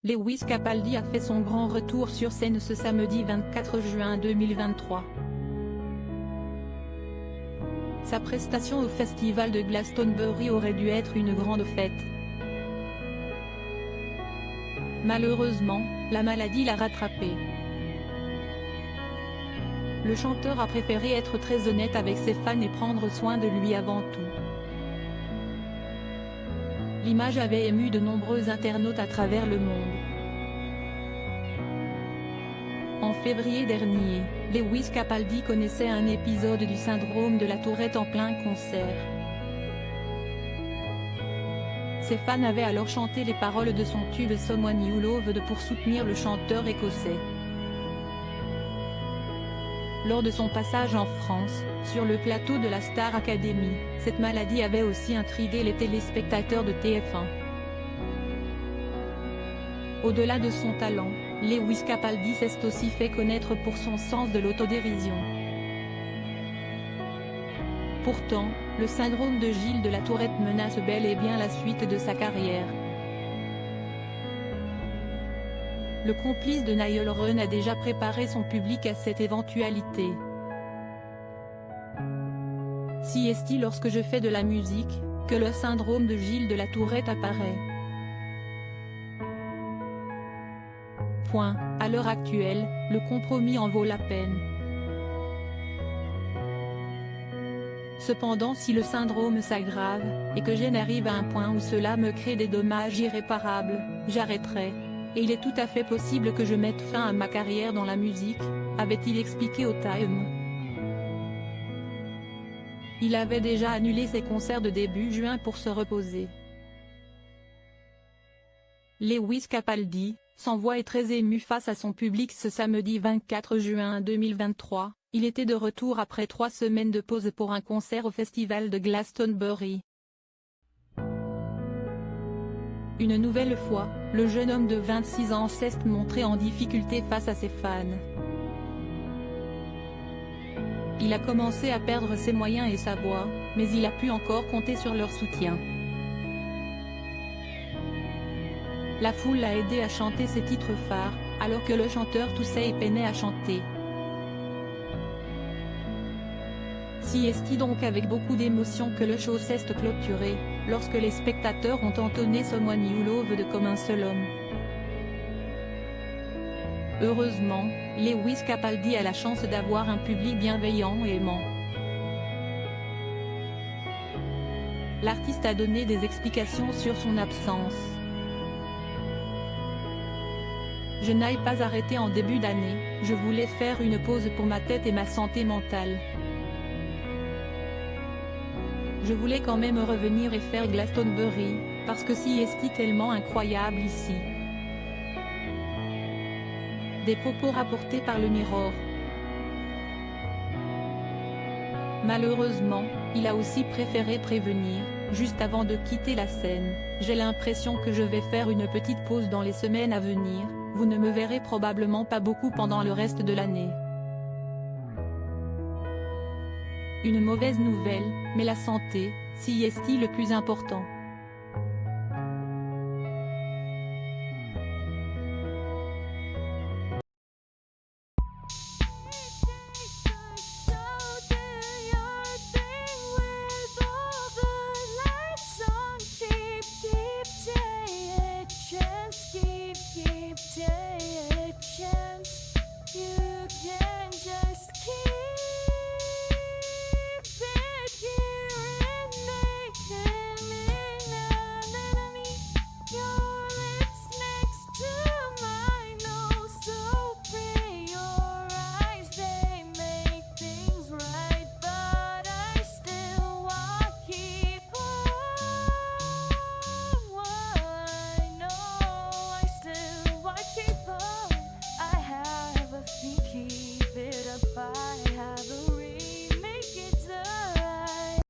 Lewis Capaldi a fait son grand retour sur scène ce samedi 24 juin 2023. Sa prestation au festival de Glastonbury aurait dû être une grande fête. Malheureusement, la maladie l'a rattrapé. Le chanteur a préféré être très honnête avec ses fans et prendre soin de lui avant tout. L'image avait ému de nombreux internautes à travers le monde. En février dernier, Lewis Capaldi connaissait un épisode du syndrome de la Tourette en plein concert. Ses fans avaient alors chanté les paroles de son tube Someone You Loved pour soutenir le chanteur écossais. Lors de son passage en France, sur le plateau de la Star Academy, cette maladie avait aussi intrigué les téléspectateurs de TF1. Au-delà de son talent, Lewis Capaldi s'est aussi fait connaître pour son sens de l'autodérision. Pourtant, le syndrome de Gilles de la Tourette menace bel et bien la suite de sa carrière. Le complice de Niall Horan a déjà préparé son public à cette éventualité. Si est-il lorsque je fais de la musique, que le syndrome de Gilles de la Tourette apparaît. À l'heure actuelle, le compromis en vaut la peine. Cependant, si le syndrome s'aggrave, et que j'en arrive à un point où cela me crée des dommages irréparables, j'arrêterai. Et il est tout à fait possible que je mette fin à ma carrière dans la musique, avait-il expliqué au Time. Il avait déjà annulé ses concerts de début juin pour se reposer. Lewis Capaldi, sans voix et très ému face à son public ce samedi 24 juin 2023, il était de retour après 3 semaines de pause pour un concert au festival de Glastonbury. Une nouvelle fois, le jeune homme de 26 ans s'est montré en difficulté face à ses fans. Il a commencé à perdre ses moyens et sa voix, mais il a pu encore compter sur leur soutien. La foule l'a aidé à chanter ses titres phares, alors que le chanteur toussait et peinait à chanter. Si est-il donc avec beaucoup d'émotion que le show s'est clôturé, lorsque les spectateurs ont entonné Someone You Loved comme un seul homme. Heureusement, Lewis Capaldi a la chance d'avoir un public bienveillant et aimant. L'artiste a donné des explications sur son absence. Je n'ai pas arrêté en début d'année, je voulais faire une pause pour ma tête et ma santé mentale. Je voulais quand même revenir et faire Glastonbury, parce que si est tellement incroyable ici. Des propos rapportés par le Mirror. Malheureusement, il a aussi préféré prévenir, juste avant de quitter la scène, j'ai l'impression que je vais faire une petite pause dans les semaines à venir, vous ne me verrez probablement pas beaucoup pendant le reste de l'année. Une mauvaise nouvelle, mais la santé, si est le plus important. You can just keep